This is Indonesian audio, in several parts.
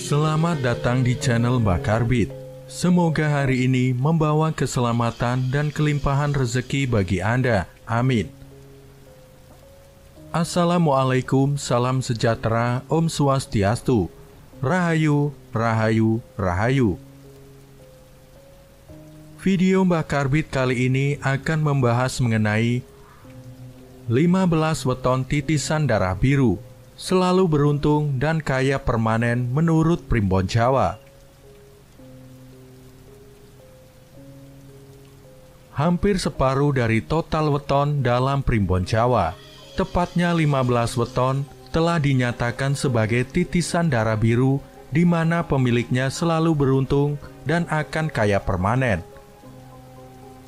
Selamat datang di channel Mbak Karbit. Semoga hari ini membawa keselamatan dan kelimpahan rezeki bagi Anda. Amin. Assalamualaikum, salam sejahtera, Om Swastiastu. Rahayu, Rahayu, Rahayu. Video Mbak Karbit kali ini akan membahas mengenai 15 weton titisan darah biru, selalu beruntung dan kaya permanen menurut Primbon Jawa. Hampir separuh dari total weton dalam Primbon Jawa, tepatnya 15 weton, telah dinyatakan sebagai titisan darah biru di mana pemiliknya selalu beruntung dan akan kaya permanen.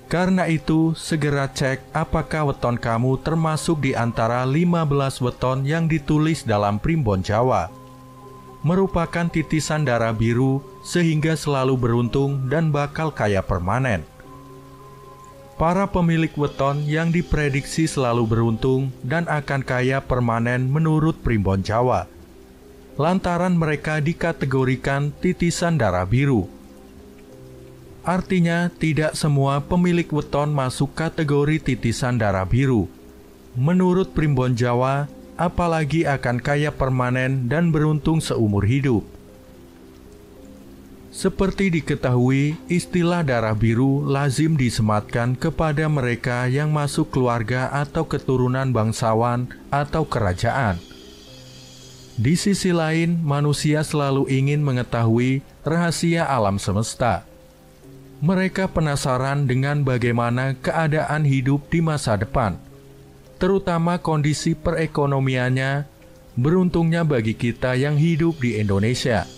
Karena itu, segera cek apakah weton kamu termasuk di antara 15 weton yang ditulis dalam Primbon Jawa. Merupakan titisan darah biru sehingga selalu beruntung dan bakal kaya permanen. Para pemilik weton yang diprediksi selalu beruntung dan akan kaya permanen menurut Primbon Jawa, lantaran mereka dikategorikan titisan darah biru. Artinya, tidak semua pemilik weton masuk kategori titisan darah biru. Menurut Primbon Jawa, apalagi akan kaya permanen dan beruntung seumur hidup. Seperti diketahui, istilah darah biru lazim disematkan kepada mereka yang masuk keluarga atau keturunan bangsawan atau kerajaan. Di sisi lain, manusia selalu ingin mengetahui rahasia alam semesta. Mereka penasaran dengan bagaimana keadaan hidup di masa depan, terutama kondisi perekonomiannya. Beruntungnya bagi kita yang hidup di Indonesia,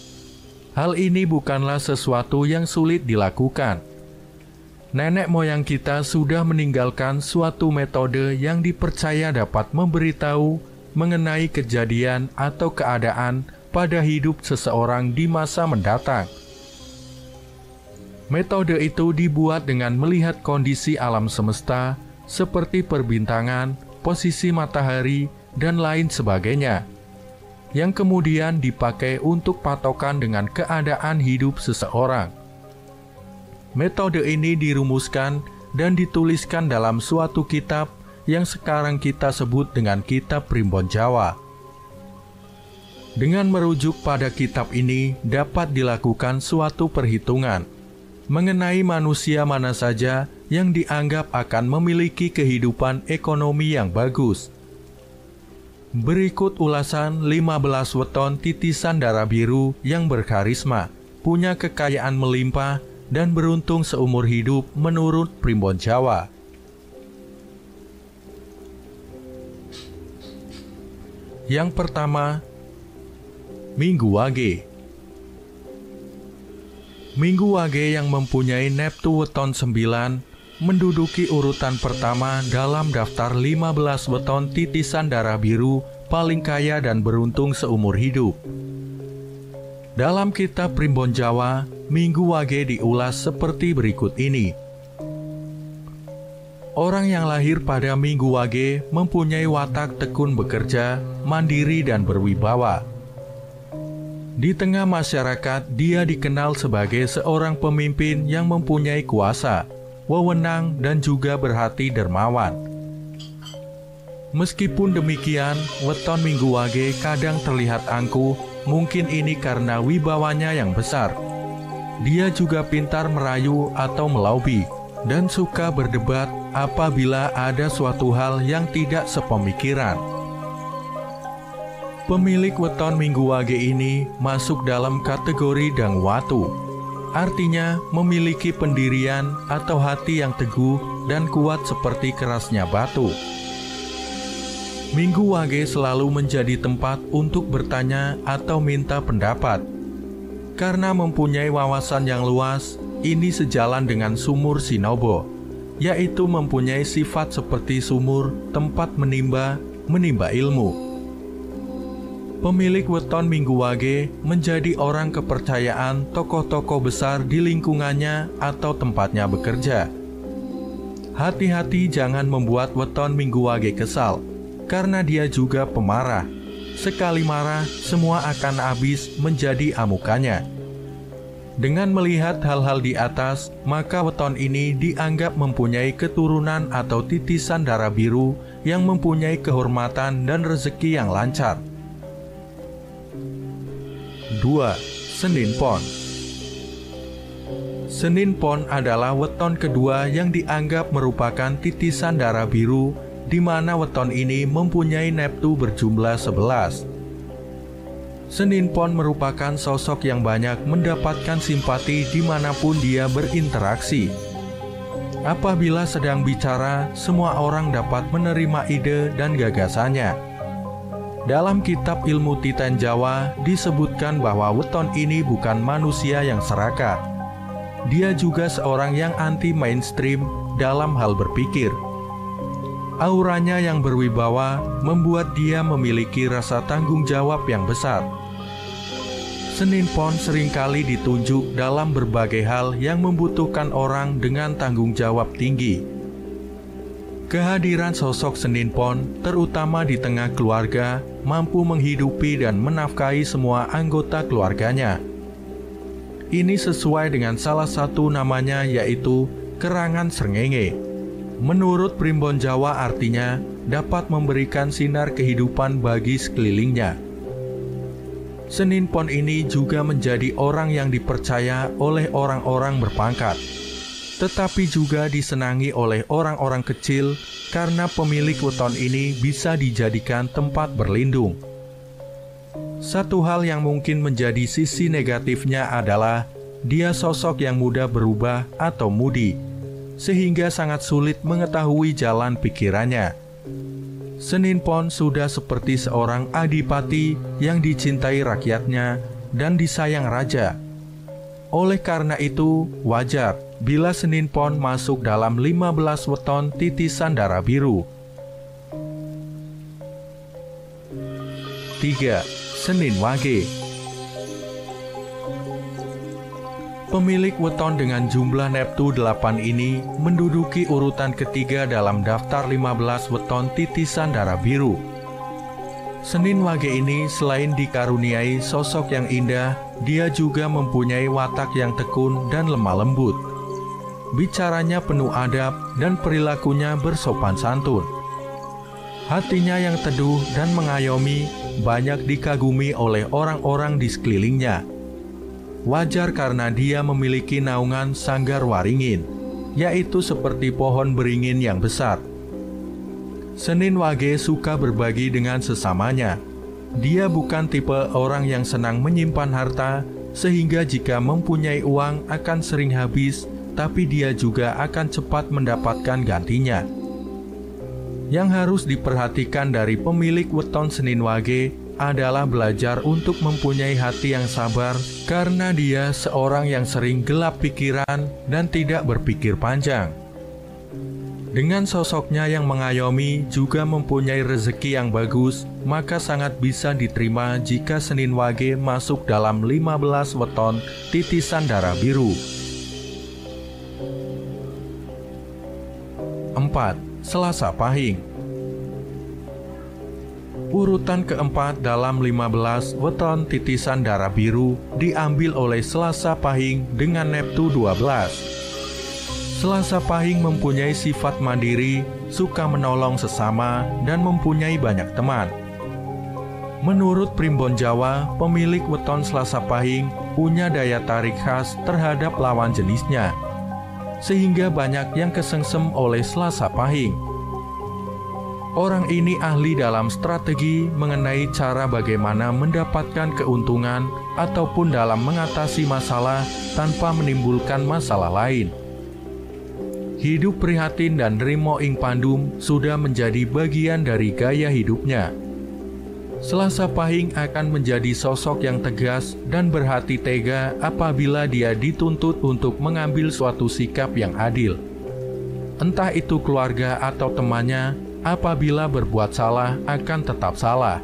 hal ini bukanlah sesuatu yang sulit dilakukan. Nenek moyang kita sudah meninggalkan suatu metode yang dipercaya dapat memberitahu mengenai kejadian atau keadaan pada hidup seseorang di masa mendatang. Metode itu dibuat dengan melihat kondisi alam semesta seperti perbintangan, posisi matahari, dan lain sebagainya, yang kemudian dipakai untuk patokan dengan keadaan hidup seseorang. Metode ini dirumuskan dan dituliskan dalam suatu kitab yang sekarang kita sebut dengan Kitab Primbon Jawa. Dengan merujuk pada kitab ini dapat dilakukan suatu perhitungan mengenai manusia mana saja yang dianggap akan memiliki kehidupan ekonomi yang bagus. Berikut ulasan 15 weton titisan darah biru yang berkarisma, punya kekayaan melimpah, dan beruntung seumur hidup menurut Primbon Jawa. Yang pertama, Minggu Wage. Minggu Wage yang mempunyai neptu weton 9 menduduki urutan pertama dalam daftar 15 weton titisan darah biru paling kaya dan beruntung seumur hidup. Dalam kitab Primbon Jawa, Minggu Wage diulas seperti berikut ini. Orang yang lahir pada Minggu Wage mempunyai watak tekun bekerja, mandiri dan berwibawa. Di tengah masyarakat, dia dikenal sebagai seorang pemimpin yang mempunyai kuasa, wewenang, dan juga berhati dermawan. Meskipun demikian, weton Minggu Wage kadang terlihat angkuh, mungkin ini karena wibawanya yang besar. Dia juga pintar merayu atau melobi, dan suka berdebat apabila ada suatu hal yang tidak sepemikiran. Pemilik weton Minggu Wage ini masuk dalam kategori Dangwatu, artinya memiliki pendirian atau hati yang teguh dan kuat seperti kerasnya batu. Minggu Wage selalu menjadi tempat untuk bertanya atau minta pendapat. Karena mempunyai wawasan yang luas, ini sejalan dengan sumur Sinobo, yaitu mempunyai sifat seperti sumur, tempat menimba ilmu. Pemilik weton Minggu Wage menjadi orang kepercayaan tokoh-tokoh besar di lingkungannya atau tempatnya bekerja. Hati-hati jangan membuat weton Minggu Wage kesal, karena dia juga pemarah. Sekali marah, semua akan habis menjadi amukannya. Dengan melihat hal-hal di atas, maka weton ini dianggap mempunyai keturunan atau titisan darah biru yang mempunyai kehormatan dan rezeki yang lancar. 2. Senin Pon. Senin Pon adalah weton kedua yang dianggap merupakan titisan darah biru, di mana weton ini mempunyai neptu berjumlah 11. Senin Pon merupakan sosok yang banyak mendapatkan simpati dimanapun dia berinteraksi. Apabila sedang bicara, semua orang dapat menerima ide dan gagasannya. Dalam kitab ilmu Titan Jawa disebutkan bahwa weton ini bukan manusia yang serakah. Dia juga seorang yang anti mainstream dalam hal berpikir. Auranya yang berwibawa membuat dia memiliki rasa tanggung jawab yang besar. Senin Pon seringkali ditunjuk dalam berbagai hal yang membutuhkan orang dengan tanggung jawab tinggi. Kehadiran sosok Senin Pon, terutama di tengah keluarga, mampu menghidupi dan menafkahi semua anggota keluarganya. Ini sesuai dengan salah satu namanya, yaitu kerangan srengenge. Menurut primbon Jawa artinya dapat memberikan sinar kehidupan bagi sekelilingnya. Senin Pon ini juga menjadi orang yang dipercaya oleh orang-orang berpangkat, tetapi juga disenangi oleh orang-orang kecil karena pemilik weton ini bisa dijadikan tempat berlindung. Satu hal yang mungkin menjadi sisi negatifnya adalah dia sosok yang mudah berubah atau mudi, sehingga sangat sulit mengetahui jalan pikirannya. Senin Pon sudah seperti seorang adipati yang dicintai rakyatnya dan disayang raja. Oleh karena itu, wajar bila Senin Pon masuk dalam 15 weton titisan darah biru. 3. Senin Wage. Pemilik weton dengan jumlah neptu 8 ini menduduki urutan ketiga dalam daftar 15 weton titisan darah biru. Senin Wage ini selain dikaruniai sosok yang indah, dia juga mempunyai watak yang tekun dan lemah lembut. Bicaranya penuh adab dan perilakunya bersopan santun. Hatinya yang teduh dan mengayomi banyak dikagumi oleh orang-orang di sekelilingnya. Wajar karena dia memiliki naungan sanggar waringin, yaitu seperti pohon beringin yang besar. Senin Wage suka berbagi dengan sesamanya. Dia bukan tipe orang yang senang menyimpan harta, sehingga jika mempunyai uang akan sering habis, tapi dia juga akan cepat mendapatkan gantinya. Yang harus diperhatikan dari pemilik weton Senin Wage adalah belajar untuk mempunyai hati yang sabar, karena dia seorang yang sering gelap pikiran dan tidak berpikir panjang. Dengan sosoknya yang mengayomi juga mempunyai rezeki yang bagus, maka sangat bisa diterima jika Senin Wage masuk dalam 15 weton titisan darah biru. 4. Selasa Pahing. Urutan keempat dalam 15 weton titisan darah biru diambil oleh Selasa Pahing dengan neptu 12. Selasa Pahing mempunyai sifat mandiri, suka menolong sesama, dan mempunyai banyak teman. Menurut primbon Jawa, pemilik weton Selasa Pahing punya daya tarik khas terhadap lawan jenisnya, sehingga banyak yang kesengsem oleh Selasa Pahing. Orang ini ahli dalam strategi mengenai cara bagaimana mendapatkan keuntungan ataupun dalam mengatasi masalah tanpa menimbulkan masalah lain. Hidup prihatin dan nrimo ing pandum sudah menjadi bagian dari gaya hidupnya. Selasa Pahing akan menjadi sosok yang tegas dan berhati tega apabila dia dituntut untuk mengambil suatu sikap yang adil. Entah itu keluarga atau temannya, apabila berbuat salah akan tetap salah.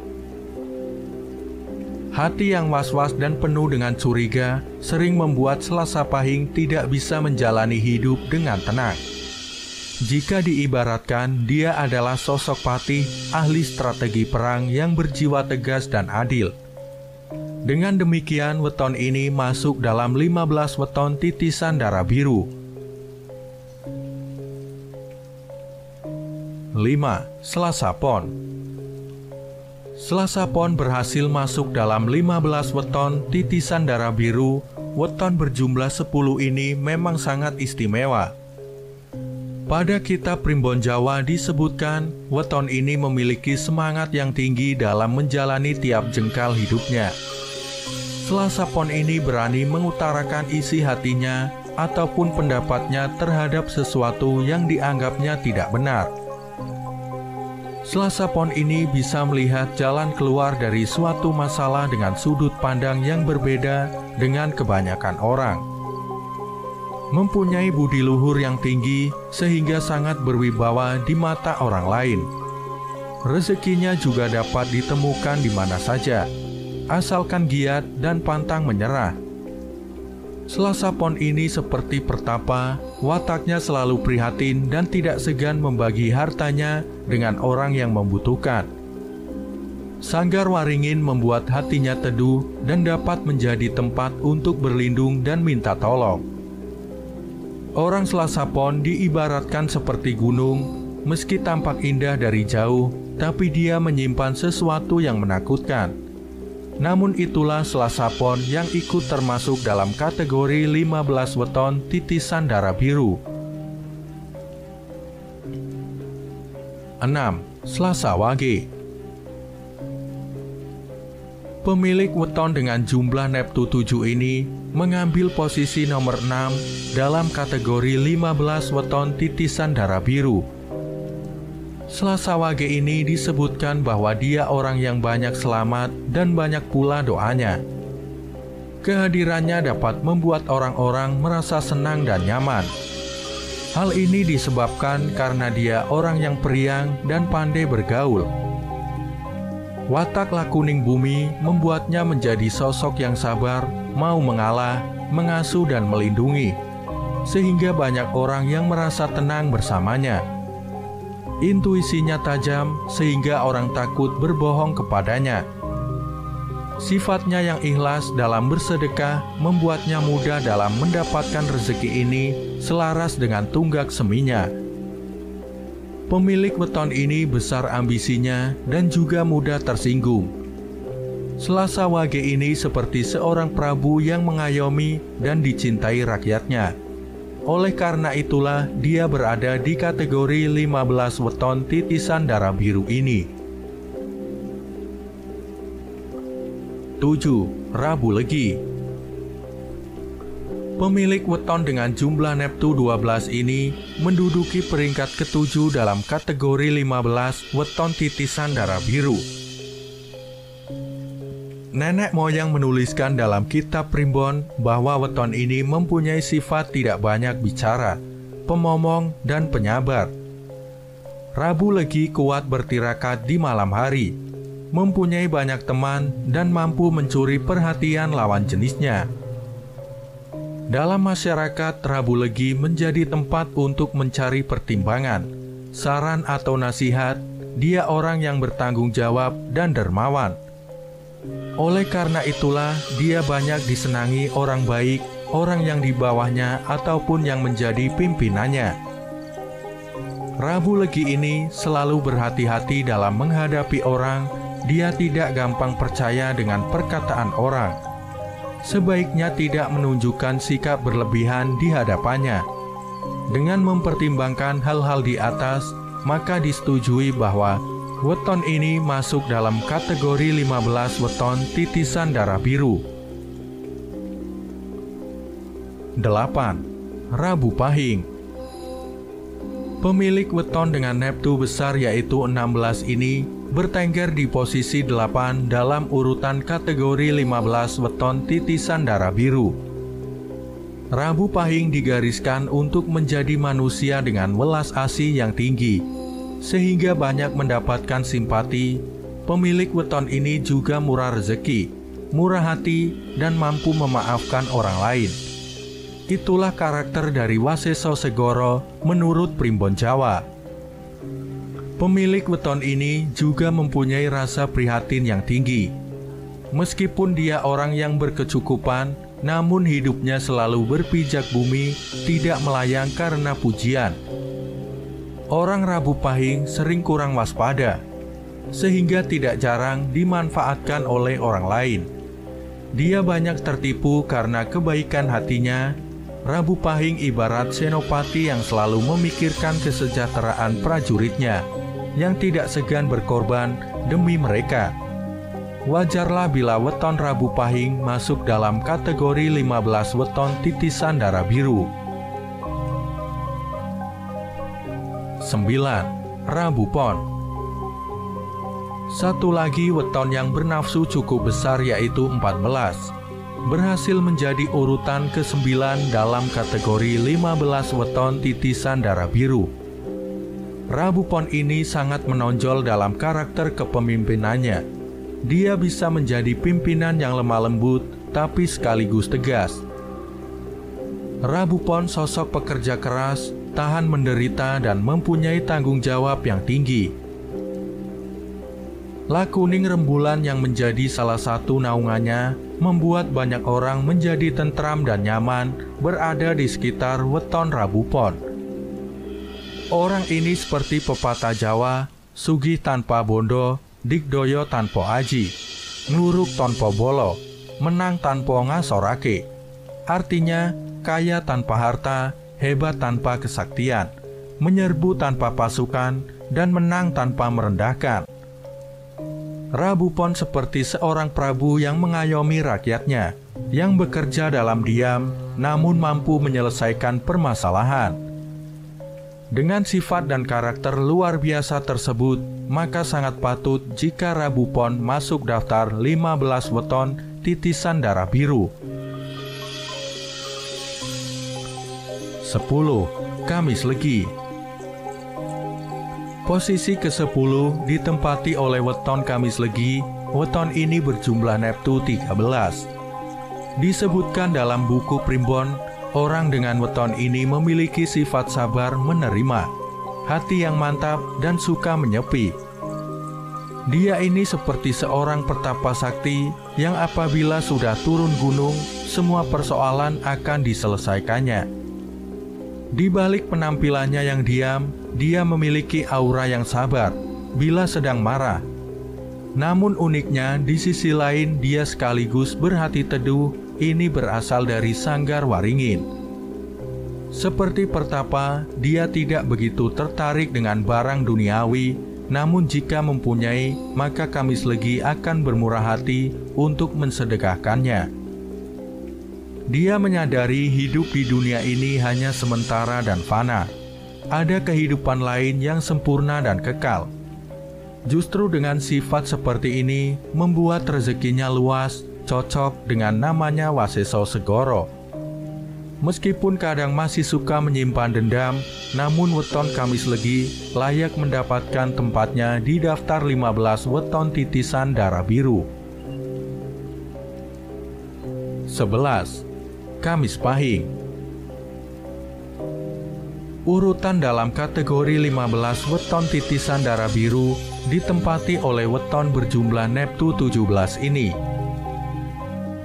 Hati yang was-was dan penuh dengan curiga sering membuat Selasa Pahing tidak bisa menjalani hidup dengan tenang. Jika diibaratkan, dia adalah sosok patih, ahli strategi perang yang berjiwa tegas dan adil. Dengan demikian, weton ini masuk dalam 15 weton titisan darah biru. 5. Selasa Pon. Selasa Pon berhasil masuk dalam 15 weton titisan darah biru. Weton berjumlah 10 ini memang sangat istimewa. Pada kitab Primbon Jawa disebutkan, weton ini memiliki semangat yang tinggi dalam menjalani tiap jengkal hidupnya. Selasa Pon ini berani mengutarakan isi hatinya ataupun pendapatnya terhadap sesuatu yang dianggapnya tidak benar. Selasa Pon ini bisa melihat jalan keluar dari suatu masalah dengan sudut pandang yang berbeda dengan kebanyakan orang. Mempunyai budi luhur yang tinggi sehingga sangat berwibawa di mata orang lain. Rezekinya juga dapat ditemukan di mana saja, asalkan giat dan pantang menyerah. Selasa Pon ini seperti pertapa, wataknya selalu prihatin dan tidak segan membagi hartanya dengan orang yang membutuhkan. Sanggar Waringin membuat hatinya teduh dan dapat menjadi tempat untuk berlindung dan minta tolong. Orang Selasa Pon diibaratkan seperti gunung, meski tampak indah dari jauh, tapi dia menyimpan sesuatu yang menakutkan. Namun itulah Selasa Pon yang ikut termasuk dalam kategori 15 weton titisan darah biru. 6. Selasa Wage. Pemilik weton dengan jumlah Neptu 7 ini mengambil posisi nomor 6 dalam kategori 15 weton titisan darah biru. Selasa Wage ini disebutkan bahwa dia orang yang banyak selamat dan banyak pula doanya. Kehadirannya dapat membuat orang-orang merasa senang dan nyaman. Hal ini disebabkan karena dia orang yang periang dan pandai bergaul. Watak lakuning bumi membuatnya menjadi sosok yang sabar, mau mengalah, mengasuh dan melindungi, sehingga banyak orang yang merasa tenang bersamanya. Intuisinya tajam sehingga orang takut berbohong kepadanya. Sifatnya yang ikhlas dalam bersedekah membuatnya mudah dalam mendapatkan rezeki ini selaras dengan tunggak seminya. Pemilik weton ini besar ambisinya dan juga mudah tersinggung. Selasa Wage ini seperti seorang prabu yang mengayomi dan dicintai rakyatnya. Oleh karena itulah dia berada di kategori 15 weton titisan darah biru ini. 7. Rabu Legi. Pemilik weton dengan jumlah Neptu 12 ini menduduki peringkat ke-7 dalam kategori 15 weton titisan darah biru. Nenek moyang menuliskan dalam kitab Primbon bahwa weton ini mempunyai sifat tidak banyak bicara, pemomong, dan penyabar. Rabu Legi kuat bertirakat di malam hari, mempunyai banyak teman, dan mampu mencuri perhatian lawan jenisnya. Dalam masyarakat, Rabu Legi menjadi tempat untuk mencari pertimbangan, saran atau nasihat. Dia orang yang bertanggung jawab dan dermawan. Oleh karena itulah, dia banyak disenangi orang baik, orang yang di bawahnya ataupun yang menjadi pimpinannya. Rabu Legi ini selalu berhati-hati dalam menghadapi orang. Dia tidak gampang percaya dengan perkataan orang. Sebaiknya tidak menunjukkan sikap berlebihan di hadapannya. Dengan mempertimbangkan hal-hal di atas, maka disetujui bahwa weton ini masuk dalam kategori 15 weton titisan darah biru. 8. Rabu Pahing. Pemilik weton dengan Neptu besar yaitu 16 ini bertengger di posisi 8 dalam urutan kategori 15 weton titisan darah biru. Rabu Pahing digariskan untuk menjadi manusia dengan welas asih yang tinggi, sehingga banyak mendapatkan simpati. Pemilik weton ini juga murah rezeki, murah hati, dan mampu memaafkan orang lain. Itulah karakter dari Waseso Segoro menurut Primbon Jawa. Pemilik weton ini juga mempunyai rasa prihatin yang tinggi. Meskipun dia orang yang berkecukupan, namun hidupnya selalu berpijak bumi, tidak melayang karena pujian. Orang Rabu Pahing sering kurang waspada, sehingga tidak jarang dimanfaatkan oleh orang lain. Dia banyak tertipu karena kebaikan hatinya. Rabu Pahing ibarat senopati yang selalu memikirkan kesejahteraan prajuritnya, yang tidak segan berkorban demi mereka. Wajarlah bila weton Rabu Pahing masuk dalam kategori 15 weton titisan darah biru. 9. Rabu Pon. Satu lagi weton yang bernafsu cukup besar yaitu 14. Berhasil menjadi urutan ke-9 dalam kategori 15 weton titisan darah biru. Rabu Pon ini sangat menonjol dalam karakter kepemimpinannya. Dia bisa menjadi pimpinan yang lemah lembut tapi sekaligus tegas. Rabu Pon sosok pekerja keras, tahan menderita dan mempunyai tanggung jawab yang tinggi. Lakuning rembulan yang menjadi salah satu naungannya membuat banyak orang menjadi tentram dan nyaman berada di sekitar weton Rabu Pon. Orang ini seperti pepatah Jawa, sugih tanpa bondo, digdoyo tanpa aji, ngluruk tanpa bolo, menang tanpa ngasorake. Artinya, kaya tanpa harta, hebat tanpa kesaktian, menyerbu tanpa pasukan, dan menang tanpa merendahkan. Rabu Pon seperti seorang prabu yang mengayomi rakyatnya, yang bekerja dalam diam, namun mampu menyelesaikan permasalahan. Dengan sifat dan karakter luar biasa tersebut, maka sangat patut jika Rabu Pon masuk daftar 15 weton titisan darah biru. 10. Kamis Legi. Posisi ke-10 ditempati oleh weton Kamis Legi. Weton ini berjumlah neptu 13. Disebutkan dalam buku Primbon, orang dengan weton ini memiliki sifat sabar menerima, hati yang mantap dan suka menyepi. Dia ini seperti seorang pertapa sakti yang apabila sudah turun gunung, semua persoalan akan diselesaikannya. Di balik penampilannya yang diam, dia memiliki aura yang sabar bila sedang marah. Namun uniknya, di sisi lain dia sekaligus berhati teduh. Ini berasal dari Sanggar Waringin. Seperti pertapa, dia tidak begitu tertarik dengan barang duniawi. Namun jika mempunyai, maka Kamis Legi akan bermurah hati untuk mensedekahkannya. Dia menyadari hidup di dunia ini hanya sementara dan fana. Ada kehidupan lain yang sempurna dan kekal. Justru dengan sifat seperti ini membuat rezekinya luas, cocok dengan namanya Waseso Segoro. Meskipun kadang masih suka menyimpan dendam, namun weton Kamis Legi layak mendapatkan tempatnya di daftar 15 weton titisan darah biru. 11. Kamis Pahing. Urutan dalam kategori 15 weton titisan darah biru ditempati oleh weton berjumlah neptu 17 ini.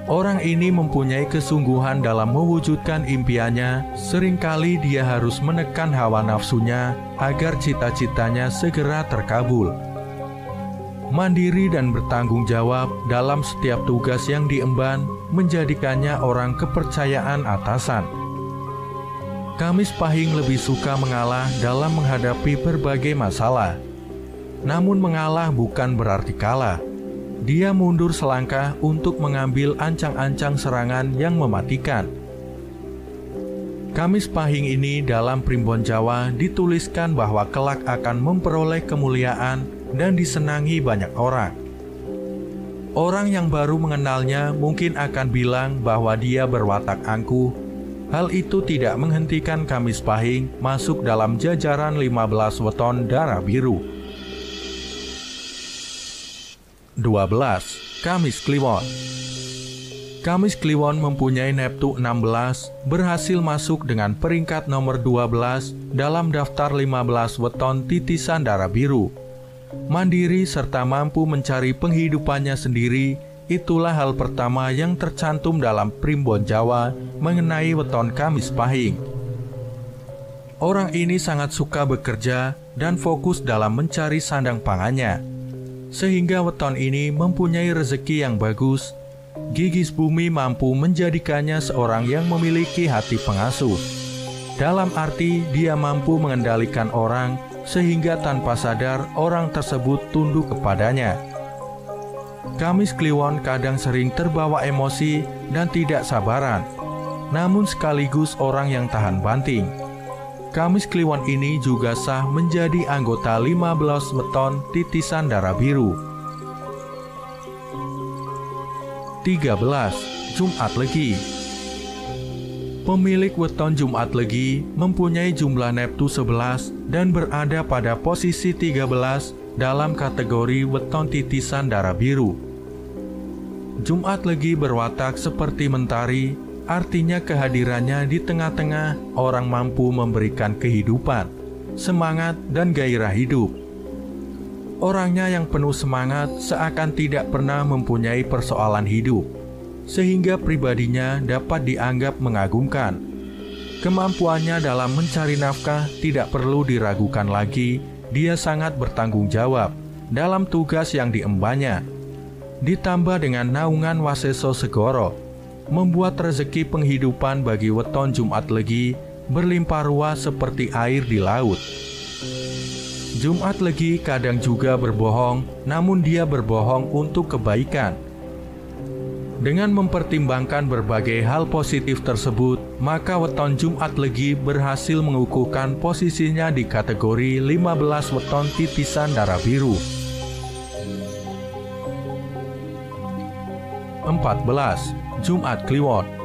Orang ini mempunyai kesungguhan dalam mewujudkan impiannya. Seringkali dia harus menekan hawa nafsunya agar cita-citanya segera terkabul. Mandiri dan bertanggung jawab dalam setiap tugas yang diemban menjadikannya orang kepercayaan atasan. Kamis Pahing lebih suka mengalah dalam menghadapi berbagai masalah. Namun mengalah bukan berarti kalah. Dia mundur selangkah untuk mengambil ancang-ancang serangan yang mematikan. Kamis Pahing ini dalam Primbon Jawa dituliskan bahwa kelak akan memperoleh kemuliaan dan disenangi banyak orang. Orang yang baru mengenalnya mungkin akan bilang bahwa dia berwatak angkuh. Hal itu tidak menghentikan Kamis Pahing masuk dalam jajaran 15 weton darah biru. 12. Kamis Kliwon. Kamis Kliwon mempunyai Neptu 16, berhasil masuk dengan peringkat nomor 12 dalam daftar 15 weton titisan darah biru. Mandiri serta mampu mencari penghidupannya sendiri, itulah hal pertama yang tercantum dalam Primbon Jawa mengenai weton Kamis Pahing. Orang ini sangat suka bekerja dan fokus dalam mencari sandang pangannya, sehingga weton ini mempunyai rezeki yang bagus. Gigis bumi mampu menjadikannya seorang yang memiliki hati pengasuh. Dalam arti dia mampu mengendalikan orang sehingga tanpa sadar orang tersebut tunduk kepadanya. Kamis Kliwon kadang sering terbawa emosi dan tidak sabaran, namun sekaligus orang yang tahan banting. Kamis Kliwon ini juga sah menjadi anggota 15 weton titisan darah biru. 13. Jumat Legi. Pemilik weton Jumat Legi mempunyai jumlah Neptu 11 dan berada pada posisi 13 dalam kategori weton titisan darah biru. Jumat Legi berwatak seperti mentari, artinya kehadirannya di tengah-tengah orang mampu memberikan kehidupan, semangat, dan gairah hidup. Orangnya yang penuh semangat seakan tidak pernah mempunyai persoalan hidup, sehingga pribadinya dapat dianggap mengagumkan. Kemampuannya dalam mencari nafkah tidak perlu diragukan lagi, dia sangat bertanggung jawab dalam tugas yang diembannya. Ditambah dengan naungan Waseso Segoro, membuat rezeki penghidupan bagi weton Jumat Legi berlimpah ruah seperti air di laut. Jumat Legi kadang juga berbohong, namun dia berbohong untuk kebaikan. Dengan mempertimbangkan berbagai hal positif tersebut, maka weton Jumat Legi berhasil mengukuhkan posisinya di kategori 15 weton titisan darah biru. 14. Jumat Kliwon.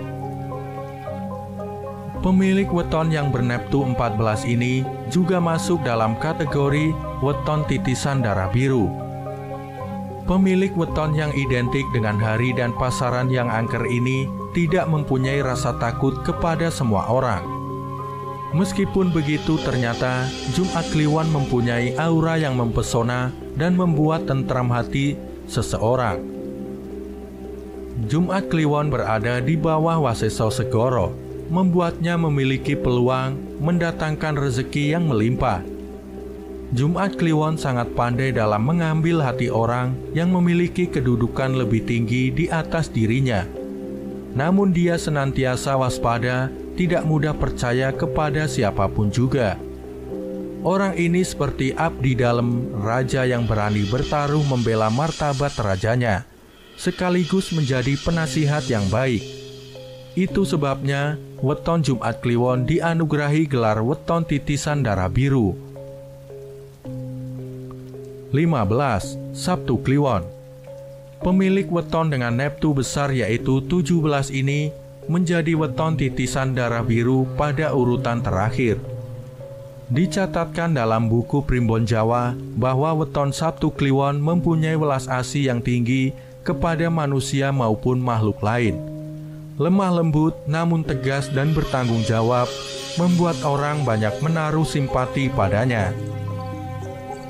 Pemilik weton yang berneptu 14 ini juga masuk dalam kategori weton titisan darah biru. Pemilik weton yang identik dengan hari dan pasaran yang angker ini tidak mempunyai rasa takut kepada semua orang. Meskipun begitu, ternyata Jumat Kliwon mempunyai aura yang mempesona dan membuat tentram hati seseorang. Jumat Kliwon berada di bawah Waseso Segoro, membuatnya memiliki peluang mendatangkan rezeki yang melimpah. Jumat Kliwon sangat pandai dalam mengambil hati orang yang memiliki kedudukan lebih tinggi di atas dirinya. Namun dia senantiasa waspada, tidak mudah percaya kepada siapapun juga. Orang ini seperti abdi dalam raja yang berani bertaruh membela martabat rajanya, sekaligus menjadi penasihat yang baik. Itu sebabnya weton Jumat Kliwon dianugerahi gelar weton titisan darah biru. 15. Sabtu Kliwon. Pemilik weton dengan neptu besar yaitu 17 ini menjadi weton titisan darah biru pada urutan terakhir. Dicatatkan dalam buku Primbon Jawa bahwa weton Sabtu Kliwon mempunyai welas asih yang tinggi kepada manusia maupun makhluk lain. Lemah lembut namun tegas dan bertanggung jawab, membuat orang banyak menaruh simpati padanya.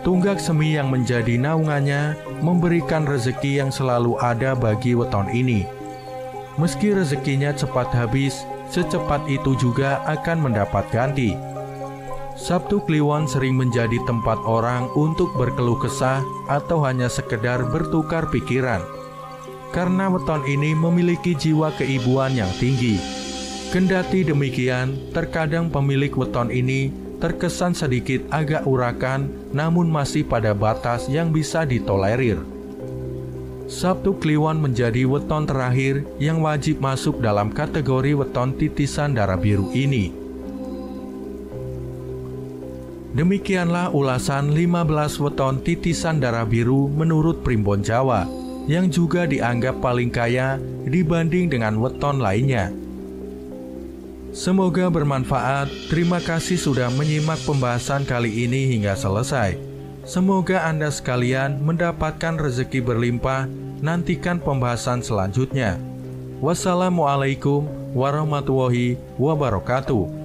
Tunggak semi yang menjadi naungannya memberikan rezeki yang selalu ada bagi weton ini. Meski rezekinya cepat habis, secepat itu juga akan mendapat ganti. Sabtu Kliwon sering menjadi tempat orang untuk berkeluh kesah atau hanya sekedar bertukar pikiran. Karena weton ini memiliki jiwa keibuan yang tinggi. Kendati demikian, terkadang pemilik weton ini terkesan sedikit agak urakan, namun masih pada batas yang bisa ditolerir. Sabtu Kliwon menjadi weton terakhir yang wajib masuk dalam kategori weton titisan darah biru ini. Demikianlah ulasan 15 weton titisan darah biru menurut Primbon Jawa, yang juga dianggap paling kaya dibanding dengan weton lainnya. Semoga bermanfaat. Terima kasih sudah menyimak pembahasan kali ini hingga selesai. Semoga Anda sekalian mendapatkan rezeki berlimpah. Nantikan pembahasan selanjutnya. Wassalamualaikum warahmatullahi wabarakatuh.